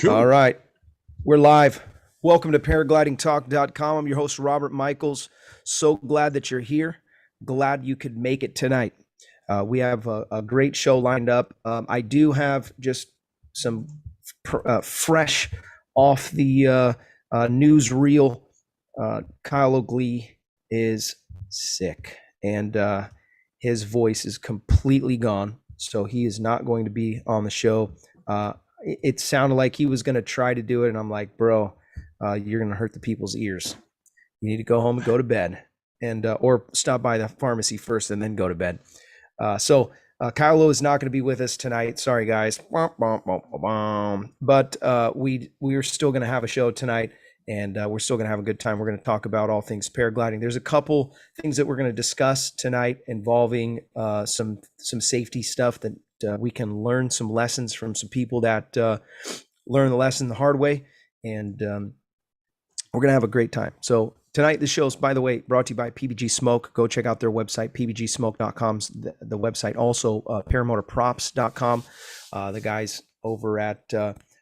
All Cool. right, we're live. Welcome to paraglidingtalk.com. I'm your host, Robert Michaels. So glad that you're here. Glad you could make it tonight. We have a great show lined up. I do have just some fresh off the newsreel. Kyle O'Glee is sick, and his voice is completely gone. So he is not going to be on the show. It sounded like he was going to try to do it, and I'm like, bro, you're going to hurt the people's ears. You need to go home and go to bed, and or stop by the pharmacy first and then go to bed. So Kylo is not going to be with us tonight. Sorry, guys. But we're still going to have a show tonight, and we're still going to have a good time. We're going to talk about all things paragliding. There's a couple things that we're going to discuss tonight involving some safety stuff that we can learn some lessons from some people that learn the lesson the hard way, and we're going to have a great time. So tonight, the show's, by the way, brought to you by PBG Smoke. Go check out their website, pbgsmoke.com's the website. Also, paramotorprops.com. The guys over at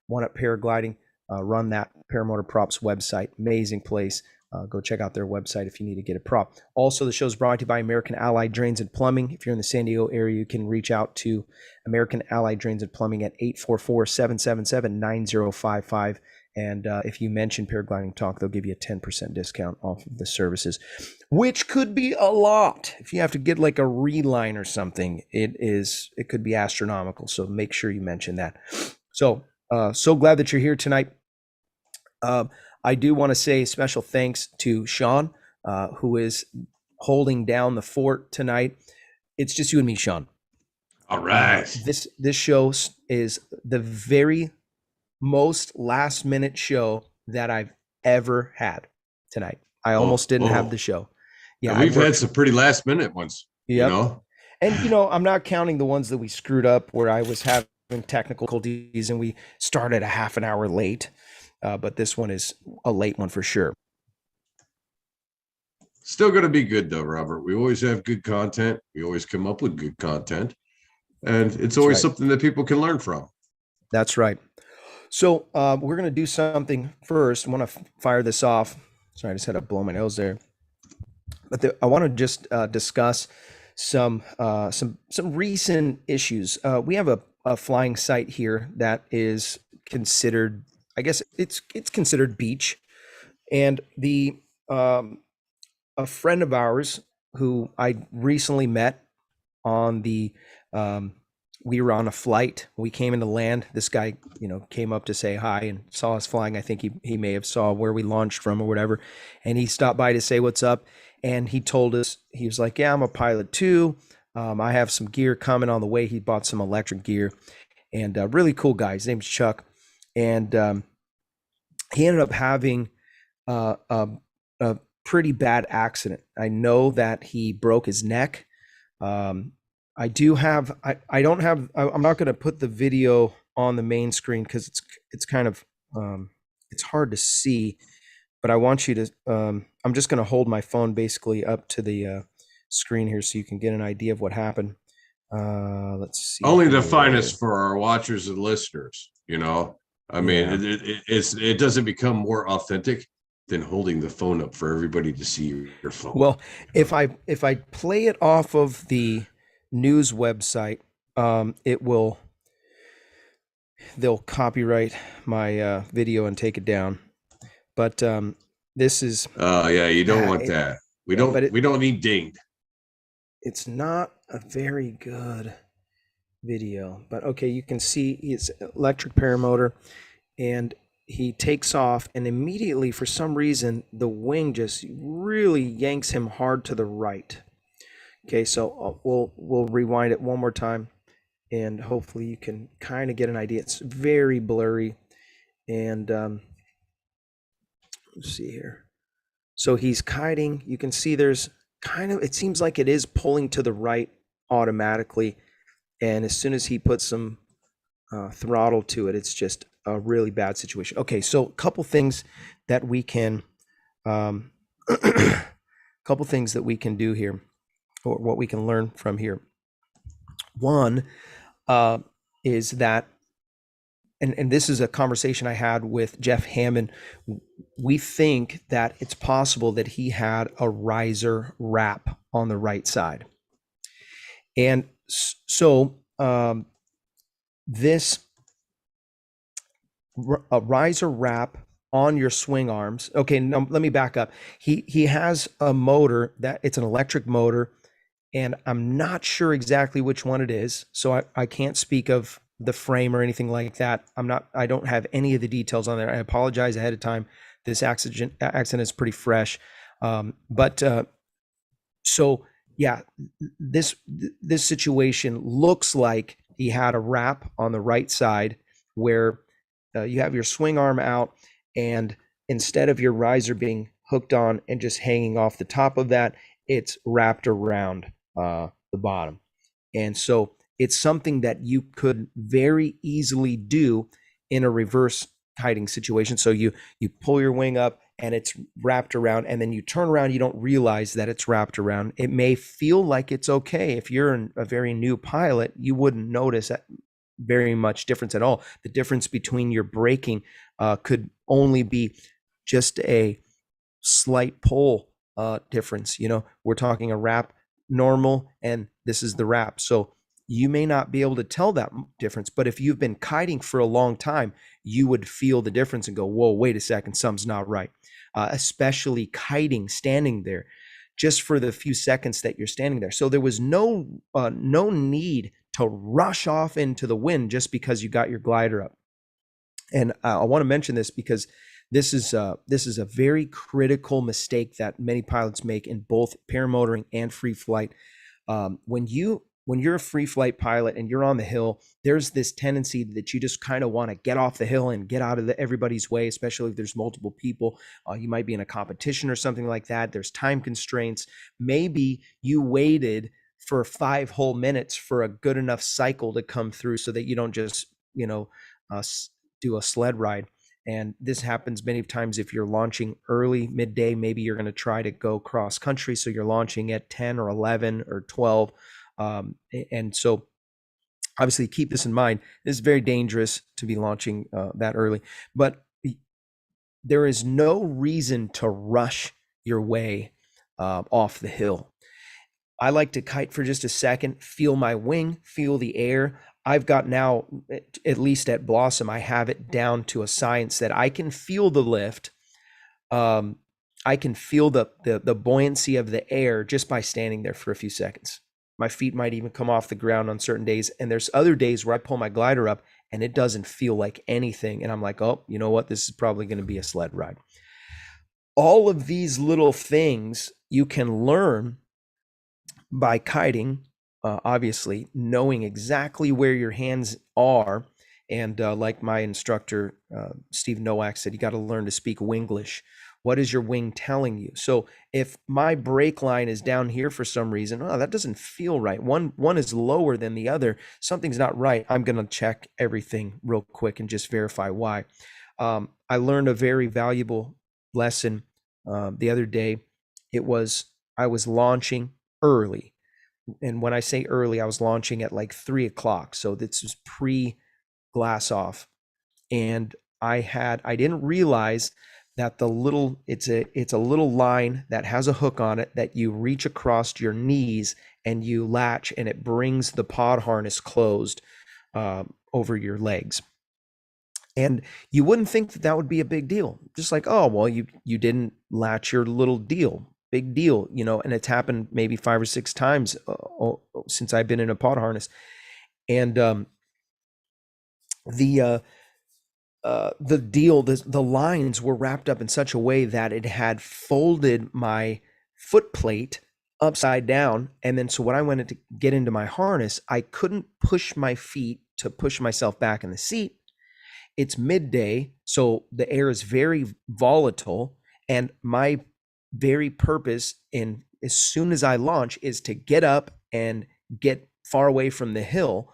One Up Paragliding run that Paramotor Props website. Amazing place. Go check out their website if you need to get a prop. Also, the show's brought to you by American Allied Drains and Plumbing. If you're in the San Diego area, you can reach out to American Allied Drains and Plumbing at 844-777-9055. And if you mention Paragliding Talk, they'll give you a 10% discount off of the services, which could be a lot. If you have to get like a reline or something, it could be astronomical. So make sure you mention that. So glad that you're here tonight. I do want to say special thanks to Sean, who is holding down the fort tonight. It's just you and me, Sean. All right. This show is the very most last minute show that I've ever had tonight. I almost didn't have the show. Yeah, and we've had some pretty last minute ones. Yep. You know? And I'm not counting the ones that we screwed up where I was having technical difficulties and we started a half an hour late. But this one is a late one for sure. Still going to be good though, Robert. We always have good content. We always come up with good content, and it's always something that people can learn from. That's right. So we're going to do something first. I want to fire this off. Sorry, I just had to blow my nose there. But I want to just discuss some recent issues. We have a flying site here that is considered, I guess it's considered beach, and a friend of ours who I recently met on we were on a flight. We came into land. This guy, came up to say hi and saw us flying. I think he may have saw where we launched from or whatever, and he stopped by to say what's up. And he told us, he was like, "Yeah, I'm a pilot too. I have some gear coming on the way." He bought some electric gear, and really cool guy. His name's Chuck. And he ended up having a pretty bad accident. I know that he broke his neck. I'm not going to put the video on the main screen because it's kind of it's hard to see. But I want you to. I'm just going to hold my phone basically up to the screen here so you can get an idea of what happened. Let's see. Only the finest for our watchers and listeners. I mean, it doesn't become more authentic than holding the phone up for everybody to see your phone. Well, if I play it off of the news website, they'll copyright my video and take it down. But this is. Oh yeah, you don't want that. We don't need dinged. It's not a very good video, but okay, you can see it's electric paramotor, and he takes off, and immediately for some reason the wing just really yanks him hard to the right. Okay, so we'll rewind it one more time, and hopefully you can kind of get an idea. It's very blurry, and let's see here. So he's kiting. You can see there's it seems like it is pulling to the right automatically. And as soon as he puts some throttle to it, it's just a really bad situation. Okay, so a couple things that we can do here, or what we can learn from here. One is that and this is a conversation I had with Jeff Hammond. We think that it's possible that he had a riser wrap on the right side. And so this a riser wrap on your swing arms. Okay, no, let me back up. He has a motor that it's an electric motor, and I'm not sure exactly which one it is. So I can't speak of the frame or anything like that. I don't have any of the details on there. I apologize ahead of time. This accident is pretty fresh. But so yeah, this this situation looks like he had a wrap on the right side where you have your swing arm out, and instead of your riser being hooked on and just hanging off the top of that, it's wrapped around the bottom. And so it's something that you could very easily do in a reverse kiting situation. So you pull your wing up and it's wrapped around, and then you turn around, you don't realize that it's wrapped around. It may feel like it's okay. If you're a very new pilot, you wouldn't notice that very much difference at all. The difference between your braking could only be just a slight pull difference. We're talking a wrap normal, and this is the wrap. So you may not be able to tell that difference, but if you've been kiting for a long time, you would feel the difference and go, whoa, wait a second, something's not right. Especially kiting, standing there just for the few seconds that you're standing there. So there was no need to rush off into the wind just because you got your glider up. And I want to mention this because this is a very critical mistake that many pilots make in both paramotoring and free flight. When you're a free flight pilot and you're on the hill, there's this tendency that you just kind of want to get off the hill and get out of everybody's way, especially if there's multiple people. You might be in a competition or something like that. There's time constraints. Maybe you waited for 5 whole minutes for a good enough cycle to come through so that you don't just, do a sled ride. And this happens many times if you're launching early, midday. Maybe you're going to try to go cross country, so you're launching at 10 or 11 or 12. And so obviously keep this in mind. It's very dangerous to be launching that early, but there is no reason to rush your way off the hill. I like to kite for just a second, feel my wing, feel the air. I've got now, at least at Blossom, I have it down to a science that I can feel the lift. I can feel the buoyancy of the air just by standing there for a few seconds. My feet might even come off the ground on certain days. And there's other days where I pull my glider up and it doesn't feel like anything. And I'm like, oh, you know what? This is probably going to be a sled ride. All of these little things you can learn by kiting, obviously, knowing exactly where your hands are. And like my instructor, Steve Nowak, said, you got to learn to speak Winglish. What is your wing telling you? So if my brake line is down here for some reason, oh, that doesn't feel right. One is lower than the other. Something's not right. I'm going to check everything real quick and just verify why. I learned a very valuable lesson the other day. I was launching early. And when I say early, I was launching at like 3 o'clock. So this was pre-glass off. And I didn't realize that it's a little line that has a hook on it that you reach across your knees and you latch, and it brings the pod harness closed over your legs. And you wouldn't think that would be a big deal. Just like, oh, well, you didn't latch your little deal. Big deal, and it's happened maybe 5 or 6 times since I've been in a pod harness. And the lines were wrapped up in such a way that it had folded my foot plate upside down. And then so when I went to get into my harness, I couldn't push my feet to push myself back in the seat. It's midday, so the air is very volatile, and my very purpose in as soon as I launch is to get up and get far away from the hill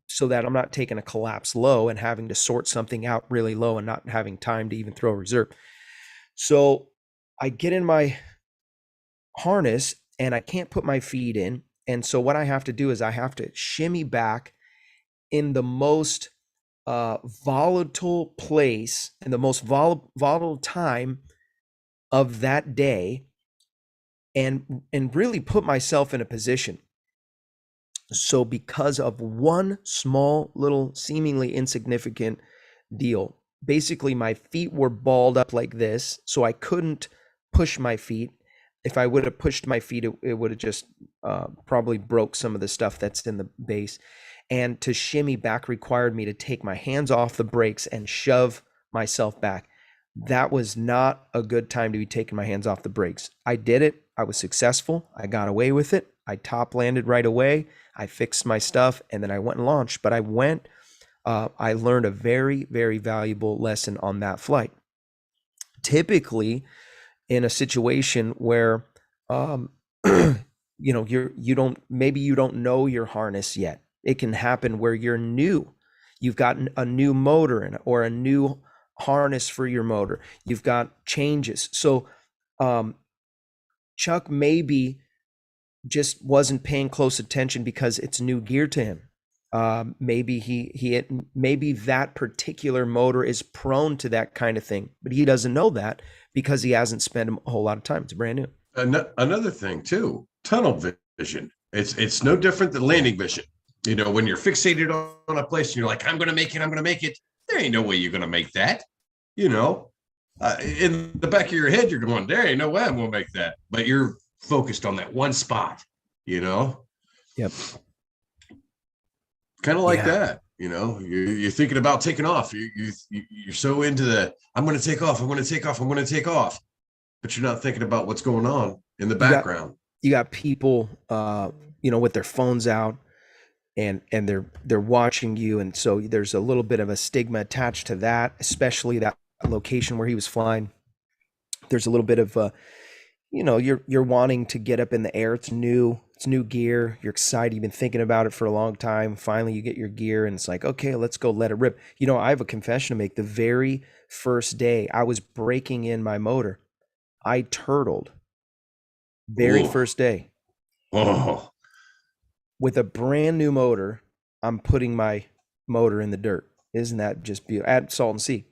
so that I'm not taking a collapse low and having to sort something out really low and not having time to even throw a reserve. So I get in my harness and I can't put my feet in. And so what I have to do is I have to shimmy back in the most volatile place and the most volatile time of that day, and really put myself in a position. So because of one small little seemingly insignificant deal, basically my feet were balled up like this, so I couldn't push my feet. If I would have pushed my feet, it would have just probably broke some of the stuff that's in the base. And to shimmy back required me to take my hands off the brakes and shove myself back. That was not a good time to be taking my hands off the brakes. I did it. I was successful. I got away with it. I top landed right away. I fixed my stuff, and then I went and launched. But I learned a very, very valuable lesson on that flight. Typically, in a situation where, you don't know your harness yet. It can happen where you're new. You've got a new motor in, or a new harness for your motor. You've got changes. So, Chuck maybe just wasn't paying close attention because it's new gear to him. Maybe that particular motor is prone to that kind of thing, but he doesn't know that because he hasn't spent a whole lot of time. It's brand new. Another thing too, tunnel vision. It's no different than landing vision. You know, when you're fixated on a place and you're like, I'm going to make it, I'm going to make it. There ain't no way you're going to make that. You know, in the back of your head, you're going, there ain't no way I'm going to make that. But you're focused on that one spot, you know? Yep. Kind of like that. You know, you're thinking about taking off. You're so into the, I'm going to take off. I'm going to take off. I'm going to take off. But you're not thinking about what's going on in the background. You got people, with their phones out, and they're watching you, and so there's a little bit of a stigma attached to that, especially that location where he was flying. There's a little bit of you're wanting to get up in the air. It's new gear. You're excited. You've been thinking about it for a long time. Finally, you get your gear, and it's like, okay, let's go, let it rip. I have a confession to make. The very first day I was breaking in my motor, I turtled. Very first day. Oh. With a brand new motor, I'm putting my motor in the dirt. Isn't that just beautiful? At Salton Sea.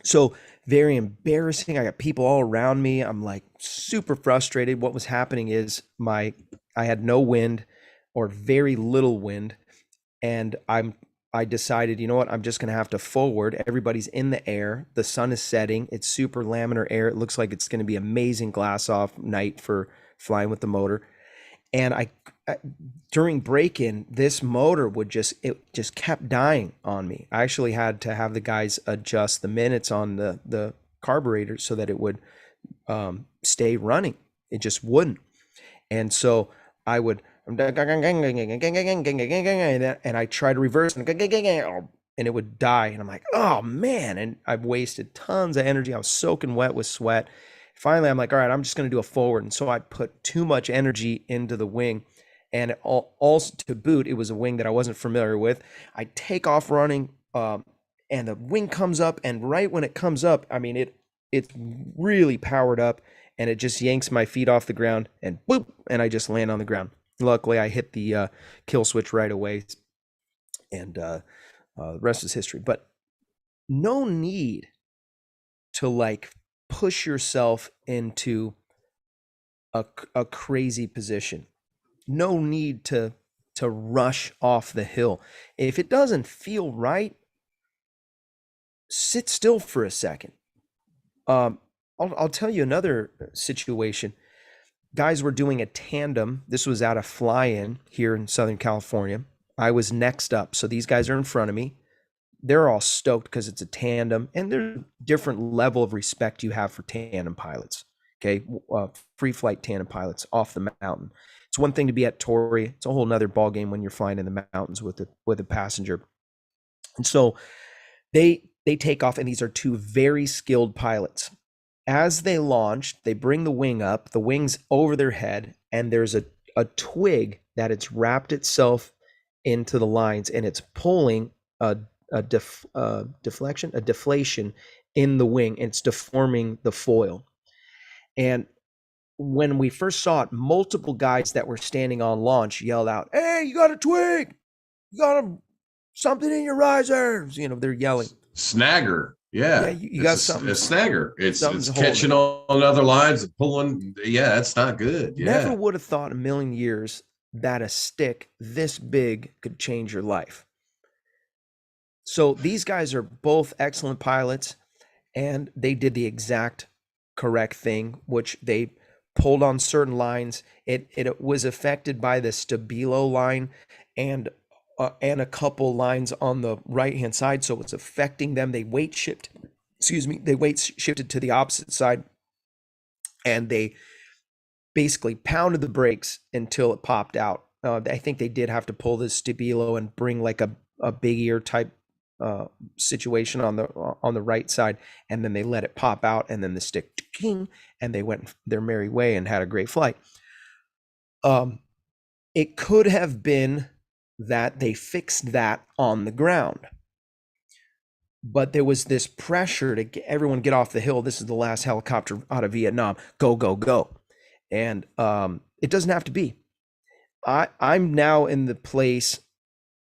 So very embarrassing. I got people all around me. I'm like super frustrated. What was happening is I had no wind, or very little wind, and I decided, you know what, I'm just going to have to forward. Everybody's in the air. The sun is setting. It's super laminar air. It looks like it's going to be amazing glass off night for flying with the motor. And I during break-in, this motor it just kept dying on me. I actually had to have the guys adjust the minutes on the carburetor so that it would stay running. It just wouldn't. And so I would, and I try to reverse, and it would die. And I'm like, oh man. And I've wasted tons of energy. I was soaking wet with sweat. Finally, I'm like, all right, I'm just going to do a forward. And so I put too much energy into the wing. And also to boot, it was a wing that I wasn't familiar with. I take off running, and the wing comes up. And right when it comes up, I mean, it's really powered up, and it just yanks my feet off the ground, and boop, and I just land on the ground. Luckily, I hit the kill switch right away, and the rest is history. But no need to like push yourself into a crazy position. No need to rush off the hill. If it doesn't feel right, sit still for a second. I'll tell you another situation. Guys were doing a tandem. This was at a fly-in here in Southern California. I was next up, so these guys are in front of me. They're all stoked because it's a tandem, and there's a different level of respect you have for tandem pilots. Okay, free flight tandem pilots off the mountain. It's one thing to be at Torrey. It's a whole nother ball game when you're flying in the mountains with a passenger. And so they take off, and these are two very skilled pilots. As they launch, they bring the wing up, the wing's over their head, and there's a twig that it's wrapped itself into the lines, and it's pulling a deflation in the wing, and it's deforming the foil. And when we first saw it, multiple guys that were standing on launch yelled out, "Hey, you got a twig! You got to something in your risers. They're yelling. Snagger. Yeah, Yeah, you it's got a something. snagger. It's Something's holding catching it. on other lines and pulling. Yeah, that's not good. Never Yeah. would have thought in a million years that a stick this big could change your life. So these guys are both excellent pilots, and they did the exact correct thing, which they pulled on certain lines. It was affected by the stabilo line and a couple lines on the right hand side, so it's affecting them. They weight shifted. Excuse me. They weight shifted to the opposite side, and they basically pounded the brakes until it popped out. I think they did have to pull the stabilo and bring like a big ear type situation on the right side, and then they let it pop out, and then the stick king, and they went their merry way and had a great flight. It could have been that they fixed that on the ground, but there was this pressure to get everyone get off the hill. This is the last helicopter out of Vietnam. Go, go, go. And it doesn't have to be. I'm now in the place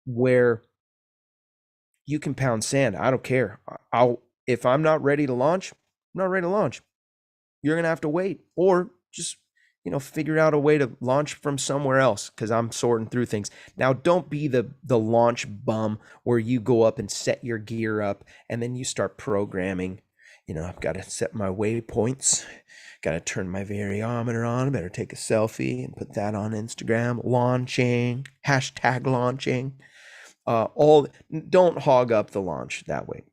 where you can pound sand. I don't care. If I'm not ready to launch, I'm not ready to launch. You're gonna have to wait, or just figure out a way to launch from somewhere else, because I'm sorting through things now. Don't be the launch bum where you go up and set your gear up and then you start programming. I've got to set my waypoints. Got to turn my variometer on. Better take a selfie and put that on Instagram. Launching, hashtag launching. Don't hog up the launch that way.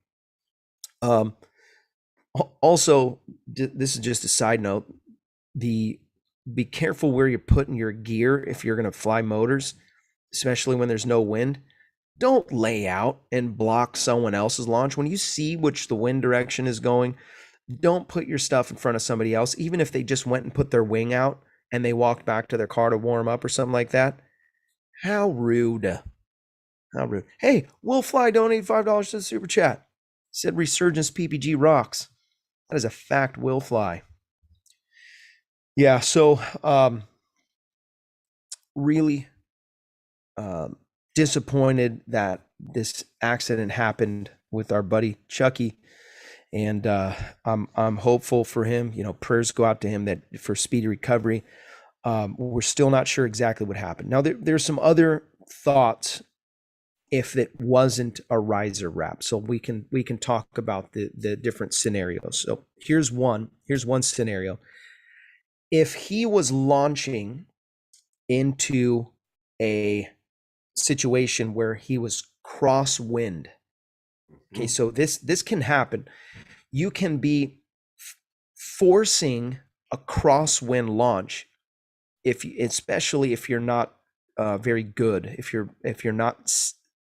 Also, this is just a side note. Be careful where you're putting your gear if you're going to fly motors, especially when there's no wind. Don't lay out and block someone else's launch. When you see which the wind direction is going, don't put your stuff in front of somebody else, even if they just went and put their wing out and they walked back to their car to warm up or something like that. How rude. How rude. Hey, Will Fly donated $5 to the super chat. Said Resurgence PPG rocks. That is a fact, Will Fly. Yeah, so really disappointed that this accident happened with our buddy Chucky, and I'm hopeful for him. Prayers go out to him that for speedy recovery. We're still not sure exactly what happened. Now there's some other thoughts if it wasn't a riser wrap, so we can talk about the different scenarios. So here's one scenario. If he was launching into a situation where he was crosswind. Okay, so this can happen. You can be forcing a crosswind launch especially if you're not very good, if you're not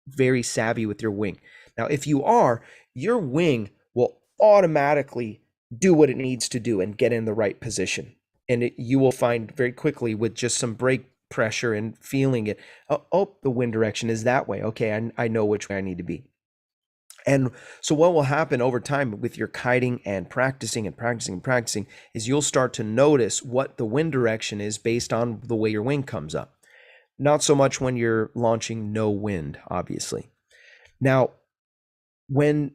very savvy with your wing. Now, if you are, your wing will automatically do what it needs to do and get in the right position. And you will find very quickly with just some brake pressure and feeling it, the wind direction is that way. Okay, I know which way I need to be. And so what will happen over time with your kiting and practicing is you'll start to notice what the wind direction is based on the way your wing comes up. Not so much when you're launching no wind, obviously. Now, when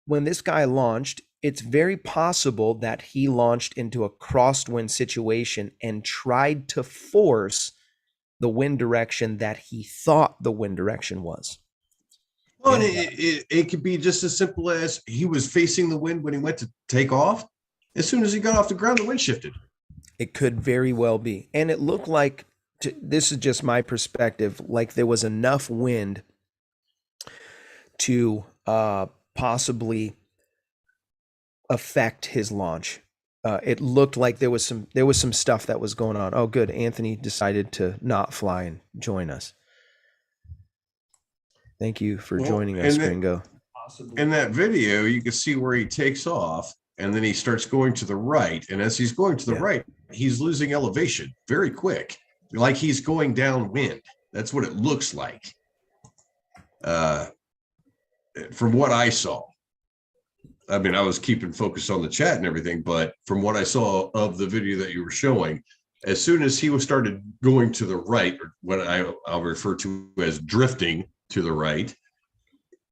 this guy launched, it's very possible that he launched into a crosswind situation and tried to force the wind direction that he thought the wind direction was. Well, and it could be just as simple as he was facing the wind when he went to take off. As soon as he got off the ground, the wind shifted. It could very well be. And it looked like, this is just my perspective, like there was enough wind to possibly affect his launch. It looked like there was some stuff that was going on. Oh, good. Anthony decided to not fly and join us. Thank you for joining us, Gringo. In that video, you can see where he takes off and then he starts going to the right. And as he's going to the right, he's losing elevation very quick, like he's going downwind. That's what it looks like. From what I saw, I mean, I was keeping focus on the chat and everything, but from what I saw of the video that you were showing, as soon as he started going to the right, or what I'll refer to as drifting to the right,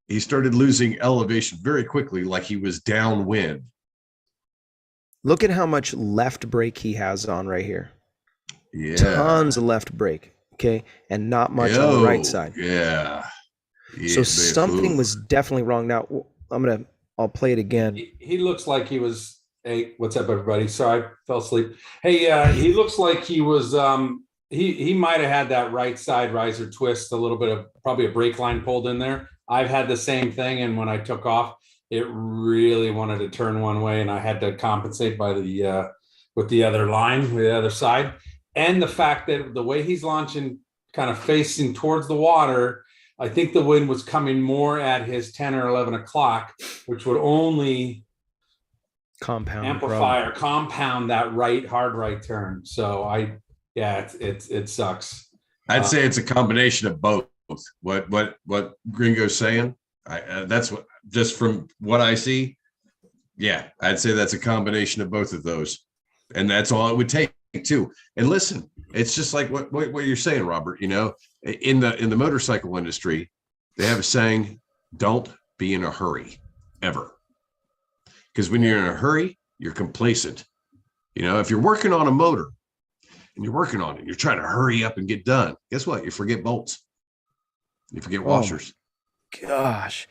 he started losing elevation very quickly, like he was downwind. Look at how much left brake he has on right here. Yeah. Tons of left brake, okay, and not much on the right Oh, side. yeah. So Yeah, something was definitely wrong. Now I'll play it again. He looks like he was. Hey, what's up, everybody? Sorry, I fell asleep. Hey, he looks like he was. He might have had that right side riser twist, a little bit of probably a brake line pulled in there. I've had the same thing, and when I took off, it really wanted to turn one way, and I had to compensate by the with the other line, with the other side, and the fact that the way he's launching, kind of facing towards the water. I think the wind was coming more at his 10 or 11 o'clock, which would only Compound amplify or compound that hard right turn. So it sucks. I'd say it's a combination of both. What Gringo's saying, that's what, just from what I see. Yeah, I'd say that's a combination of both of those, and that's all it would take too. And listen, it's just like what you're saying, Robert. You know, in the motorcycle industry, they have a saying: "Don't be in a hurry, ever." Because when you're in a hurry, you're complacent. You know, if you're working on a motor and you're working on it, you're trying to hurry up and get done. Guess what? You forget bolts. You forget washers. Gosh.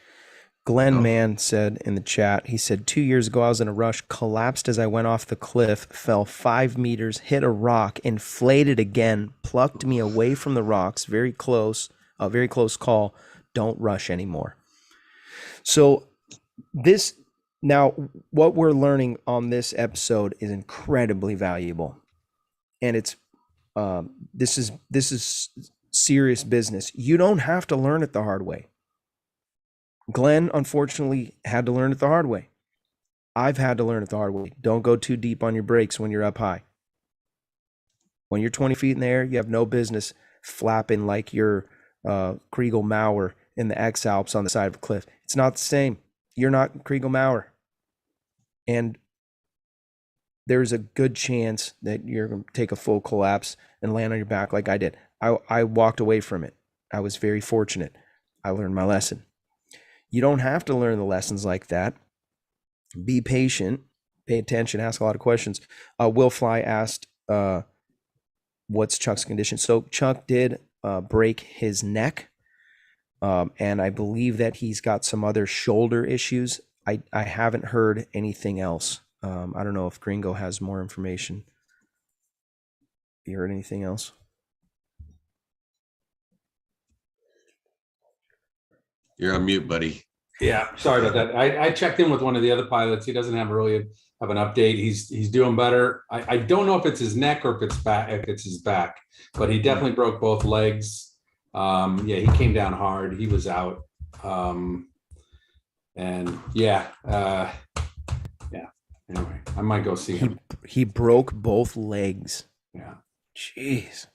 Glenn Mann said in the chat, he said, 2 years ago, I was in a rush, collapsed as I went off the cliff, fell 5 meters, hit a rock, inflated again, plucked me away from the rocks. Very close, a very close call. Don't rush anymore. So now what we're learning on this episode is incredibly valuable. And it's, this is serious business. You don't have to learn it the hard way. Glenn, unfortunately, had to learn it the hard way. I've had to learn it the hard way. Don't go too deep on your brakes when you're up high. When you're 20 feet in the air, you have no business flapping like you're Kriegel Maurer in the X Alps on the side of a cliff. It's not the same. You're not Kriegel Maurer. And there's a good chance that you're going to take a full collapse and land on your back like I did. I walked away from it. I was very fortunate. I learned my lesson. You don't have to learn the lessons like that. Be patient, pay attention, ask a lot of questions. Will Fly asked, what's Chuck's condition? So Chuck did break his neck, and I believe that he's got some other shoulder issues. I haven't heard anything else. I don't know if Gringo has more information. You heard anything else? You're on mute, buddy. Yeah, sorry about that. I checked in with one of the other pilots. He doesn't have an update. He's doing better. I don't know if it's his neck or if it's his back, but he definitely broke both legs. He came down hard. He was out. Anyway, I might go see him. He broke both legs. Yeah. Jeez.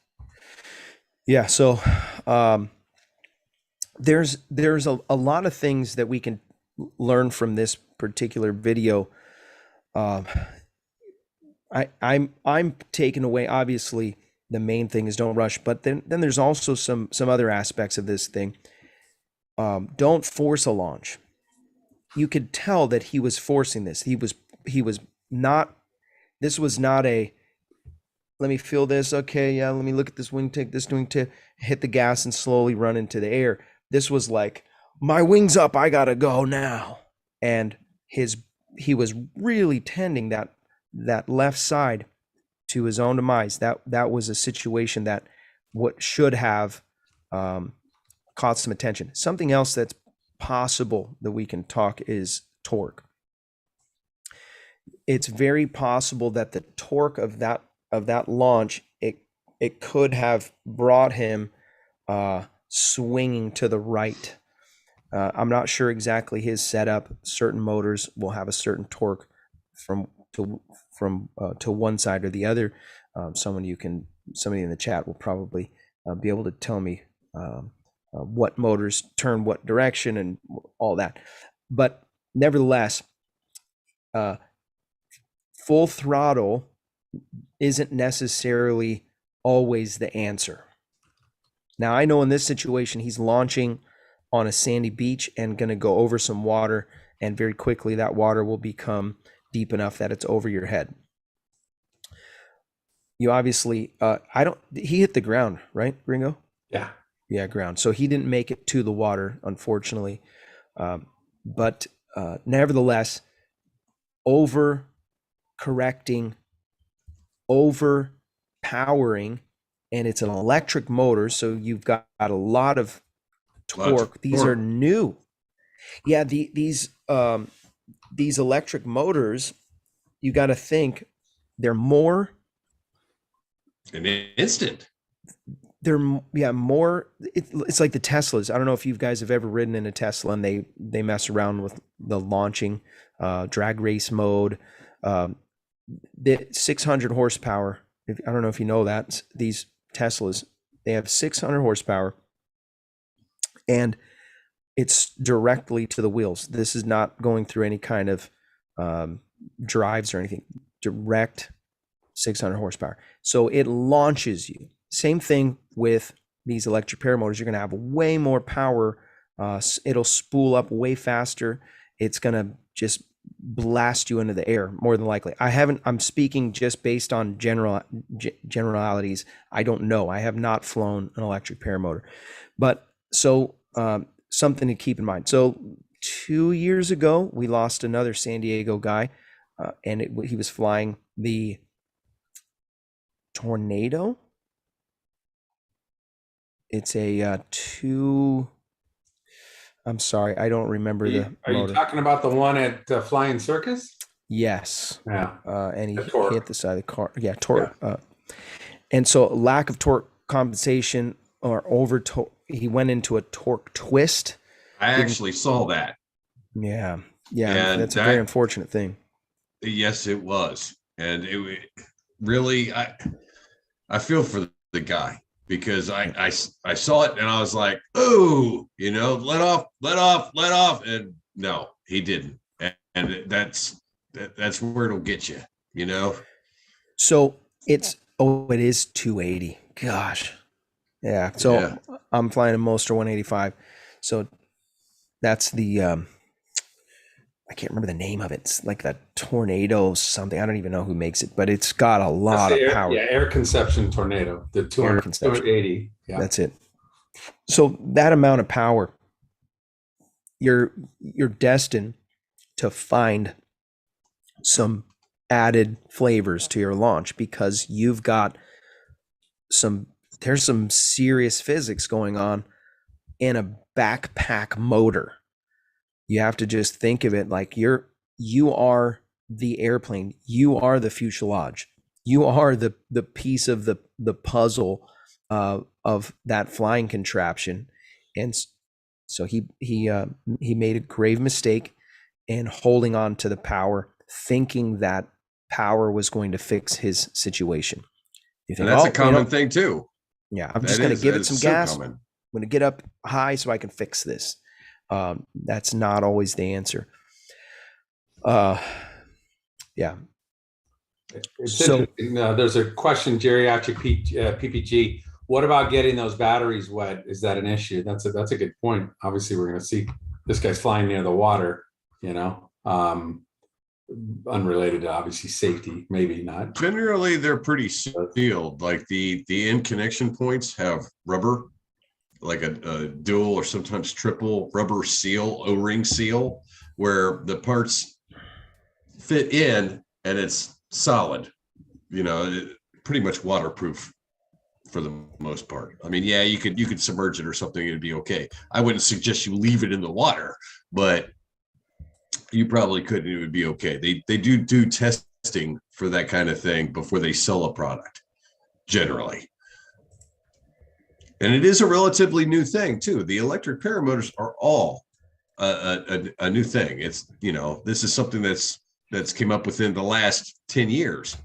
Yeah. So, there's a lot of things that we can learn from this particular video. I'm taking away, obviously the main thing is don't rush, but then there's also some other aspects of this thing. Don't force a launch. You could tell that he was forcing this. He was not, this was not a, let me feel this. Okay. Yeah. Let me look at this wingtip, this wingtip, hit the gas and slowly run into the air. This was like, my wing's up, I gotta go now. And he was really tending that left side to his own demise. That was a situation that what should have caught some attention. Something else that's possible that we can talk is torque. It's very possible that the torque of that launch, it could have brought him swinging to the right. I'm not sure exactly his setup. Certain motors will have a certain torque to one side or the other. Somebody in the chat will probably be able to tell me what motors turn what direction and all that. But nevertheless, full throttle isn't necessarily always the answer. Now, I know in this situation, he's launching on a sandy beach and going to go over some water, and very quickly that water will become deep enough that it's over your head. You obviously, he hit the ground, right, Ringo? Yeah. Yeah, ground. So he didn't make it to the water, unfortunately. But nevertheless, overcorrecting, overpowering, and it's an electric motor, so you've got a lot of torque. These are new. Yeah, these electric motors, you got to think they're more an instant. They're more. It's like the Teslas. I don't know if you guys have ever ridden in a Tesla and they mess around with the launching, drag race mode, the 600 horsepower. I don't know if you know that these Teslas, they have 600 horsepower, and it's directly to the wheels. This is not going through any kind of drives or anything. Direct 600 horsepower. So it launches you. Same thing with these electric paramotors. You're going to have way more power. It'll spool up way faster. It's going to just blast you into the air more than likely. I'm speaking just based on generalities. I don't know. I have not flown an electric paramotor, but so something to keep in mind. So 2 years ago, we lost another San Diego guy, and he was flying the Tornado. It's a I'm sorry, I don't remember the Are motor. you talking about the one at Flying Circus? Yes. Yeah. And he hit the side of the car. Yeah, torque. Yeah. And so lack of torque compensation or he went into a torque twist. I actually saw that. Yeah. Yeah. And that's a very unfortunate thing. Yes, it was. And it really, I feel for the guy, because I saw it and I was like, oh, let off. And no, he didn't. And that's where it'll get you, So it is 280. Gosh. Yeah. So yeah. I'm flying a Moster 185. So that's the, I can't remember the name of it. It's like the Tornado something. I don't even know who makes it, but it's got a lot of power. Yeah, Air Conception Tornado, the 280. Yeah. That's it. So that amount of power, you're destined to find some added flavors to your launch, because you've got there's some serious physics going on in a backpack motor. You have to just think of it like you are the airplane, you are the fuselage, you are the piece of the puzzle of that flying contraption. And so he made a grave mistake in holding on to the power, thinking that power was going to fix his situation. You think, and that's a common thing too. Yeah, I'm just going to give it some gas. I'm going to get up high so I can fix this. That's not always the answer. Yeah. It's interesting. There's a question, geriatric PPG. What about getting those batteries wet? Is that an issue? That's a good point. Obviously, we're going to see this guy's flying near the water, unrelated to obviously safety, maybe not. Generally, they're pretty sealed. Like the end connection points have rubber, like a dual or sometimes triple rubber seal, O-ring seal, where the parts fit in and it's solid, pretty much waterproof for the most part. I mean, yeah, you could submerge it or something, it'd be okay. I wouldn't suggest you leave it in the water, but you probably could, and it would be okay. They do testing for that kind of thing before they sell a product, generally. And it is a relatively new thing too. The electric paramotors are all a new thing. It's, this is something that's came up within the last 10 years.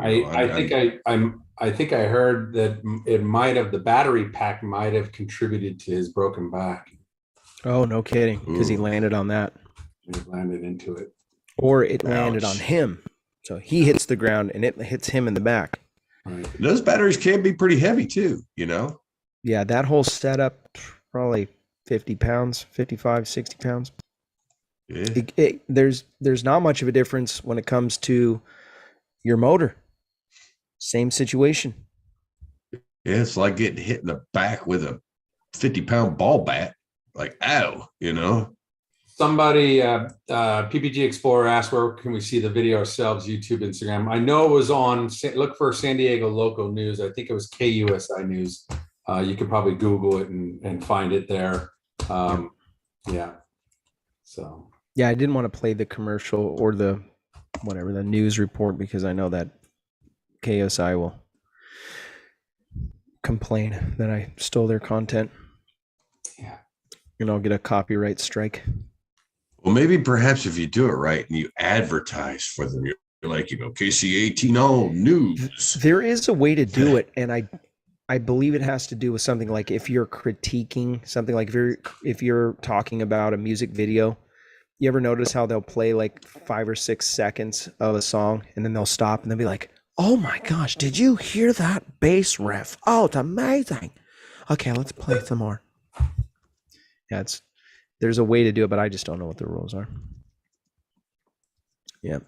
I think I heard that the battery pack might have contributed to his broken back. Oh, no kidding. Because he landed on that. He landed into it. Or it landed on him. So he hits the ground and it hits him in the back. Right. Those batteries can be pretty heavy too, Yeah, that whole setup, probably 50 pounds, 55, 60 pounds. Yeah. There's not much of a difference when it comes to your motor. Same situation. Yeah, it's like getting hit in the back with a 50-pound ball bat. Like, ow, Somebody, PPG Explorer asked, where can we see the video ourselves? YouTube, Instagram. I know it was on, look for San Diego local news. I think it was KUSI News. You could probably Google it and find it there. Yeah. So. Yeah, I didn't want to play the commercial or the news report, because I know that KSI will complain that I stole their content. Yeah. And I'll get a copyright strike. Well, maybe perhaps if you do it right and you advertise for them, you're like, KC18 on news. There is a way to do it, and I believe it has to do with something like if you're critiquing something, like if you're talking about a music video. You ever notice how they'll play like 5 or 6 seconds of a song and then they'll stop and they'll be like, "Oh my gosh, did you hear that bass riff? Oh, it's amazing. Okay, let's play some more." Yeah, there's a way to do it, but I just don't know what the rules are. Yeah.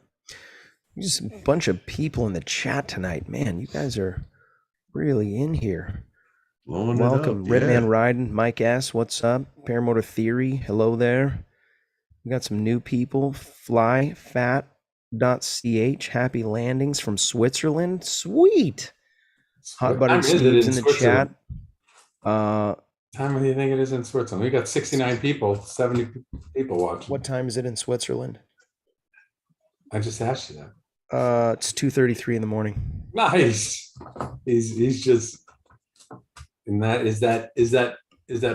Just a bunch of people in the chat tonight. Man, you guys are really in here. Welcome. Redman Riding, Mike S. What's up? Paramotor Theory. Hello there. We got some new people. Flyfat.ch. Happy landings from Switzerland. Sweet. Hot Buttered Steve's in the chat. How many do you think it is in Switzerland? We got 69 people, 70 people watching. What time is it in Switzerland? I just asked you that. It's 2:33 in the morning. Nice. He's just. And is that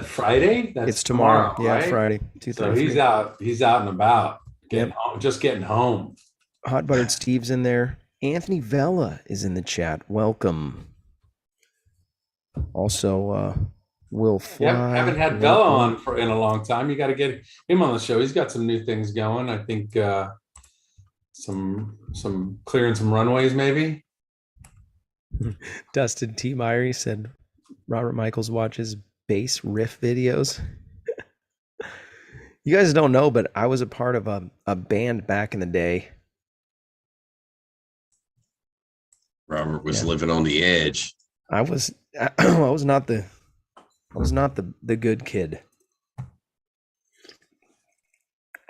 Friday? That's it's tomorrow. Yeah, right? Friday. So he's out and about, getting home. Hot Buttered Steve's in there. Anthony Vella is in the chat. Welcome. Also, Will Fly. Yeah, haven't had Vella on in a long time. You got to get him on the show. He's got some new things going. I think some clearing some runways, maybe. Dustin T. Myrie said Robert Michaels watches bass riff videos. You guys don't know, but I was a part of a band back in the day. Robert was living on the edge. I was not the good kid.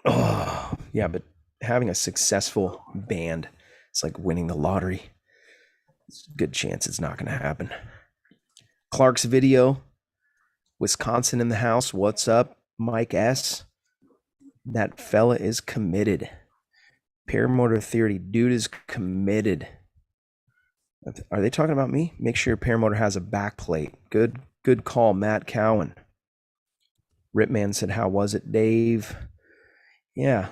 Oh, yeah, but having a successful band, it's like winning the lottery. It's a good chance it's not going to happen. Clark's video. Wisconsin in the house. What's up, Mike S? That fella is committed. Paramotor Theory, dude is committed. Are they talking about me? Make sure your paramotor has a backplate. Good call, Matt Cowan. Ripman said, "How was it, Dave?" Yeah,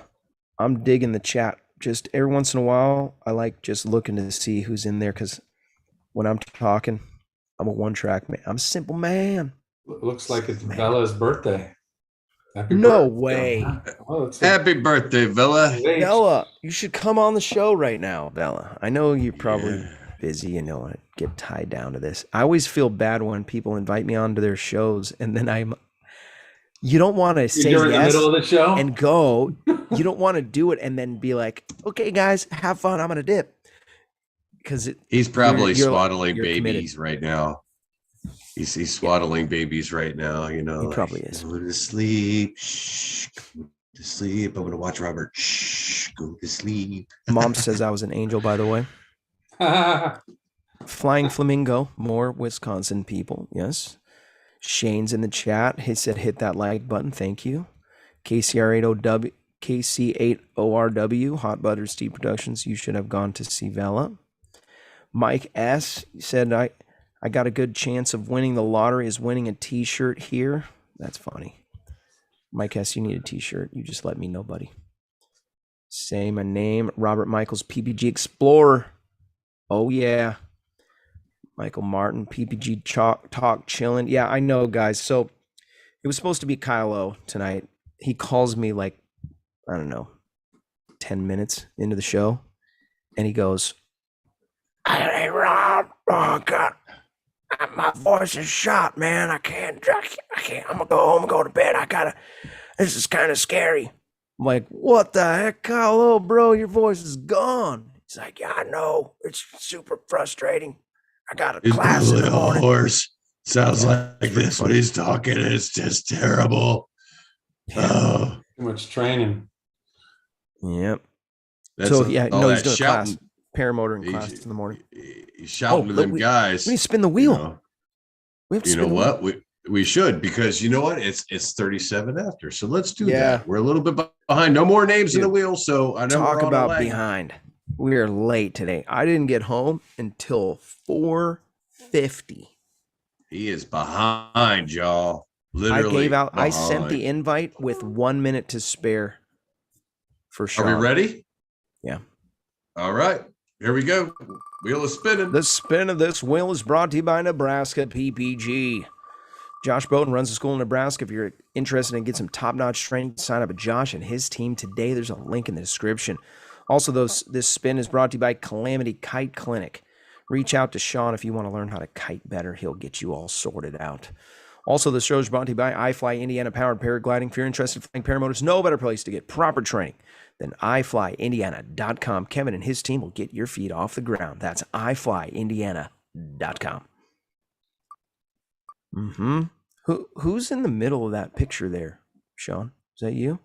I'm digging the chat. Just every once in a while, I like just looking to see who's in there, because when I'm talking, I'm a one-track man. I'm a simple man. Looks like it's Bella's birthday. No way. Oh, happy birthday, Bella. Bella, you should come on the show right now, Bella. I know you're probably busy and don't want to get tied down to this. I always feel bad when people invite me onto their shows and then you don't want to say yes in the middle of the show and go. You don't want to do it and then be like, "Okay, guys, have fun. I'm going to dip." Because he's probably swaddling babies committed right now. He's swaddling babies right now, He probably is. Go to sleep. Shh, go to sleep. I'm going to watch Robert. Shh, go to sleep. Mom says I was an angel, by the way. Flying Flamingo, more Wisconsin people. Yes. Shane's in the chat. He said, "Hit that like button. Thank you." KC8ORW, Hot Butter Steve Productions. You should have gone to see Vela. Mike S. said, I got a good chance of winning the lottery is winning a t-shirt here. That's funny. Mike S., you need a t-shirt. You just let me know, buddy. Say my name. Robert Michaels, PPG Explorer. Oh, yeah. Michael Martin, PPG Talk chilling. Yeah, I know, guys. So it was supposed to be Kyle O tonight. He calls me like, I don't know, 10 minutes into the show. And he goes, "Hey, Rob, oh, God. my voice is shot, man. I can't. I'm gonna go home and go to bed. This is kind of scary. I'm like, what the heck, Kyle? Oh, bro, your voice is gone. He's like, yeah, I know. It's super frustrating. I got a He's class in probably the a morning. horse. Sounds Yeah, like this when he's talking. It's just terrible. Yeah. Oh, Too much training. Yep. that's So yeah, all no, he's that doing a class, shouting. paramotoring class in the morning. He's shouting to them We guys. need to spin the wheel. We have to You know spin the what? wheel. We should, because you know what? It's 37 after. So let's do Yeah. that. We're a little bit behind. No more names in the Dude, wheel. So I know Talk we're on a about lag. behind. We are late today. I didn't get home until 4:50. He is behind, y'all. Literally. I sent the invite with 1 minute to spare for Sean. Are we ready? Yeah. All right. Here we go. Wheel is spinning. The spin of this wheel is brought to you by Nebraska PPG. Josh Bowden runs a school in Nebraska. If you're interested in getting some top-notch training, sign up with Josh and his team today. There's a link in the description. Also, this spin is brought to you by Calamity Kite Clinic. Reach out to Sean if you want to learn how to kite better. He'll get you all sorted out. Also, the show is brought to you by iFly Indiana Powered Paragliding. If you're interested in flying paramotors, no better place to get proper training than iFlyIndiana.com. Kevin and his team will get your feet off the ground. That's iFlyIndiana.com. Mm-hmm. Who's in the middle of that picture there, Sean? Is that you?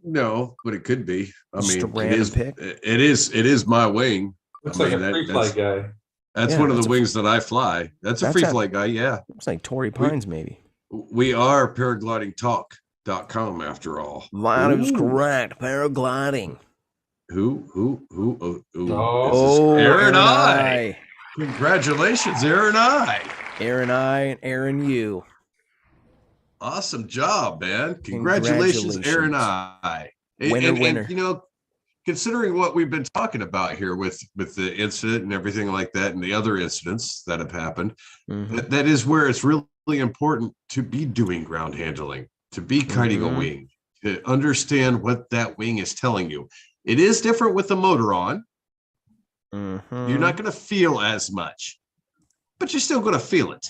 No, but it could be. I Just a mean, random pick? it is my wing. Looks I mean, like a free flight guy. That's Yeah, one of that's the wings that I fly. That's a free flight guy. Yeah. Looks like Torrey Pines, maybe. We are paraglidingtalk.com after all. That is correct. Paragliding. Who? Oh. This is Aaron I. I. Congratulations, Aaron I. Aaron I and Aaron you. Awesome job, man. Congratulations, Aaron I. Winner. And, you know, considering what we've been talking about here with the incident and everything like that and the other incidents that have happened, that is where it's really important to be doing ground handling, to be kiting a wing, to understand what that wing is telling you. It is different with the motor on. You're not going to feel as much, but you're still going to feel it.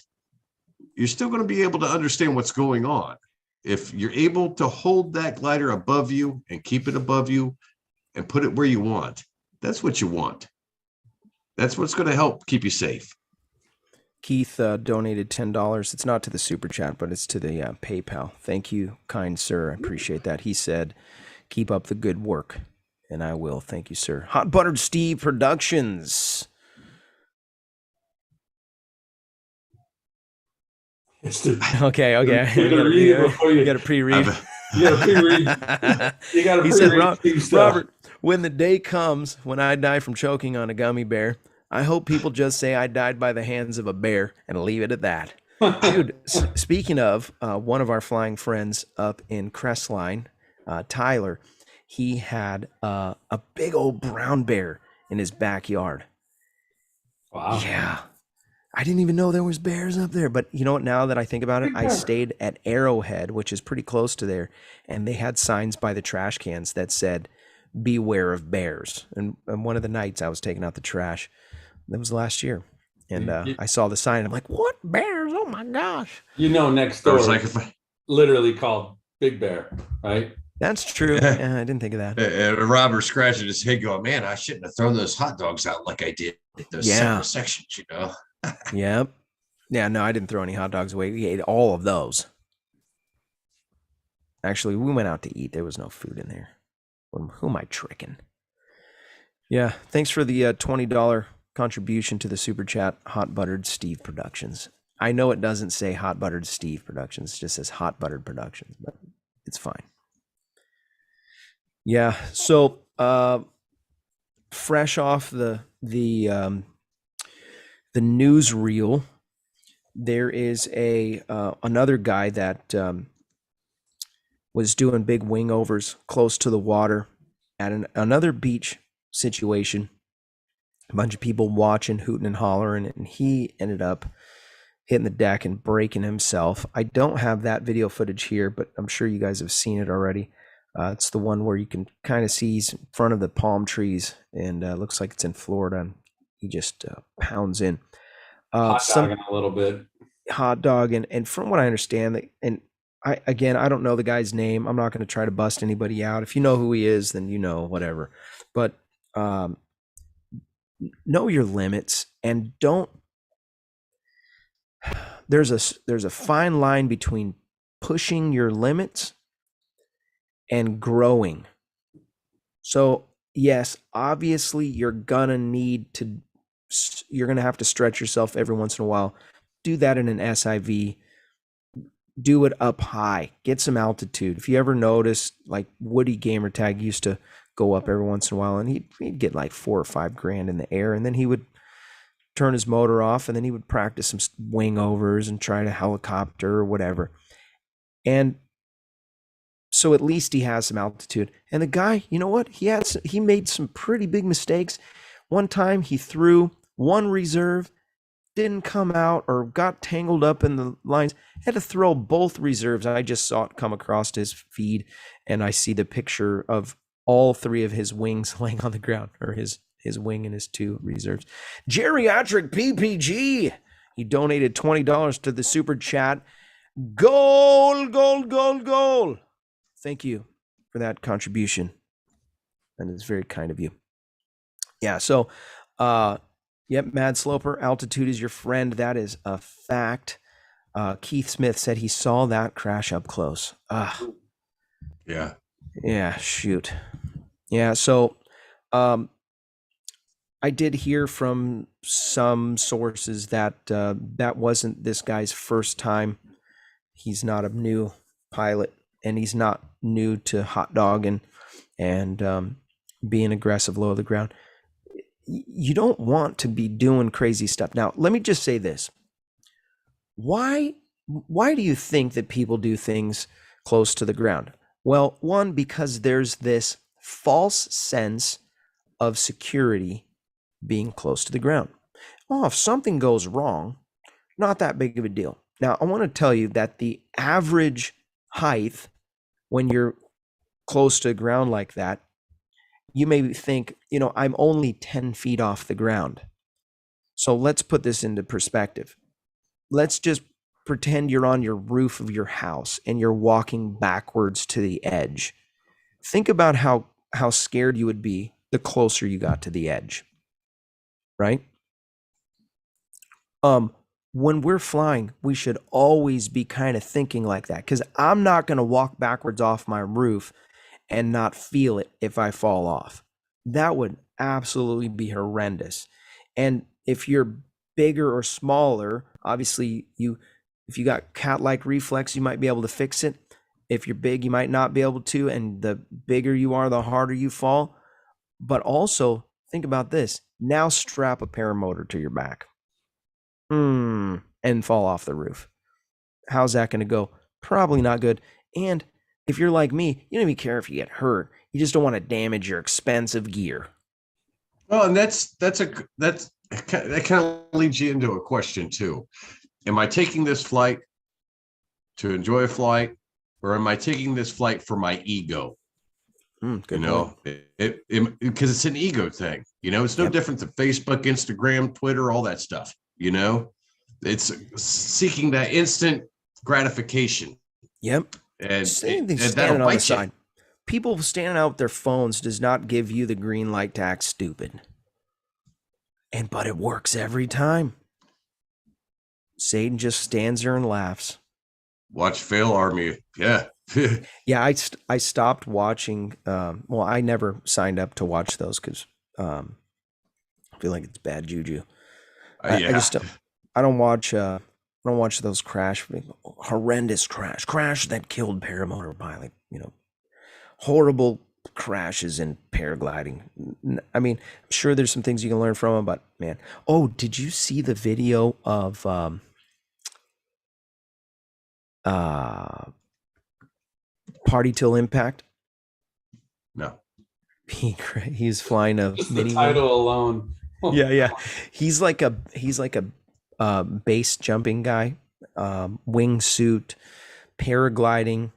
You're still going to be able to understand what's going on. If you're able to hold that glider above you and keep it above you and put it where you want, that's what you want. That's what's going to help keep you safe. Keith donated $10. It's not to the super chat, but it's to the PayPal. Thank you, kind sir. I appreciate that. He said, keep up the good work. And I will. Thank you, sir. Hot Buttered Steve Productions. Okay. You gotta read it before you got to pre-read. You gotta pre-read. You gotta He pre-read. said, Robert, when the day comes when I die from choking on a gummy bear, I hope people just say I died by the hands of a bear and leave it at that. Dude, speaking of one of our flying friends up in Crestline, Tyler, he had a big old brown bear in his backyard. Wow. Yeah. I didn't even know there was bears up there. But you know what? Now that I think about it, I stayed at Arrowhead, which is pretty close to there. And they had signs by the trash cans that said, beware of bears. And one of the nights I was taking out the trash. That was last year. And I saw the sign. And I'm like, what? Bears? Oh, my gosh. You know, next door literally called Big Bear, right? That's true. I didn't think of that. Robert scratching his head going, man, I shouldn't have thrown those hot dogs out like I did. Those separate sections, you know? Yep. Yeah, no, I didn't throw any hot dogs away. We ate all of those. Actually, we went out to eat. There was no food in there. Who am I tricking? Yeah, thanks for the $20 contribution to the super chat, Hot Buttered Steve Productions. I know it doesn't say Hot Buttered Steve Productions. It just says Hot Buttered Productions, but it's fine. Yeah, so fresh off the newsreel, there is another guy that was doing big wing overs close to the water at another beach situation. A bunch of people watching, hooting and hollering, and he ended up hitting the deck and breaking himself. I don't have that video footage here, but I'm sure you guys have seen it already. It's the one where you can kind of see he's in front of the palm trees, and looks like it's in Florida, and he just pounds in. Hot Some dogging a little bit. hot dog, and from what I understand, and I don't know the guy's name. I'm not going to try to bust anybody out. If you know who he is, then you know whatever. But um, know your limits and don't. There's a fine line between pushing your limits and growing. So yes, obviously you're gonna have to stretch yourself every once in a while. Do that in an SIV. Do it up high. Get some altitude. If you ever notice, like Woody Gamertag used to go up every once in a while, and he'd get like 4 or 5 grand in the air, and then he would turn his motor off, and then he would practice some wing overs and try to helicopter or whatever. And so at least he has some altitude. And the guy, you know what? He made some pretty big mistakes. One time he threw one reserve, didn't come out or got tangled up in the lines, had to throw both reserves. I just saw it come across his feed, and I see the picture of all 3 of his wings laying on the ground, or his wing and his 2 reserves. Geriatric PPG, he donated $20 to the super chat. Goal, goal, goal, goal. Thank you for that contribution. And it's very kind of you. Yeah, so yep, Mad Sloper, altitude is your friend. That is a fact. Keith Smith said he saw that crash up close. Yeah. Yeah, shoot. Yeah, so I did hear from some sources that that wasn't this guy's first time. He's not a new pilot, and he's not new to hot dog and being aggressive low to the ground. You don't want to be doing crazy stuff. Now, let me just say this. Why do you think that people do things close to the ground? Well, one, because there's this false sense of security being close to the ground. Oh, if something goes wrong, not that big of a deal. Now, I want to tell you that the average height when you're close to the ground like that, you may think, I'm only 10 feet off the ground. So let's put this into perspective. Let's just pretend you're on your roof of your house and you're walking backwards to the edge. Think about how scared you would be the closer you got to the edge, right? When we're flying, we should always be kind of thinking like that, because I'm not going to walk backwards off my roof and not feel it if I fall off. That would absolutely be horrendous. And if you're bigger or smaller, obviously if you got cat-like reflex, you might be able to fix it. If you're big, you might not be able to, and the bigger you are, the harder you fall. But also, think about this. Now strap a paramotor to your back. And fall off the roof. How's that going to go? Probably not good. And if you're like me, you don't even care if you get hurt. You just don't want to damage your expensive gear. Well, and that kind of leads you into a question too. Am I taking this flight to enjoy a flight, or am I taking this flight for my ego? Because it's an ego thing. It's no different than Facebook, Instagram, Twitter, all that stuff. It's seeking that instant gratification. Yep. And standing that'll on the bite side. People standing out with their phones does not give you the green light to act stupid. But it works every time. Satan just stands there and laughs. Watch fail army. Yeah. Yeah, I stopped watching. Well, I never signed up to watch those because I feel like it's bad juju. Yeah. I don't watch those horrendous crash that killed paramotor pilot. Horrible crashes in paragliding. I mean, I'm sure there's some things you can learn from them, but man. Oh, did you see the video of Party Till Impact? No. He's flying a Just mini the title alone. yeah. He's like a base jumping guy, wingsuit, paragliding.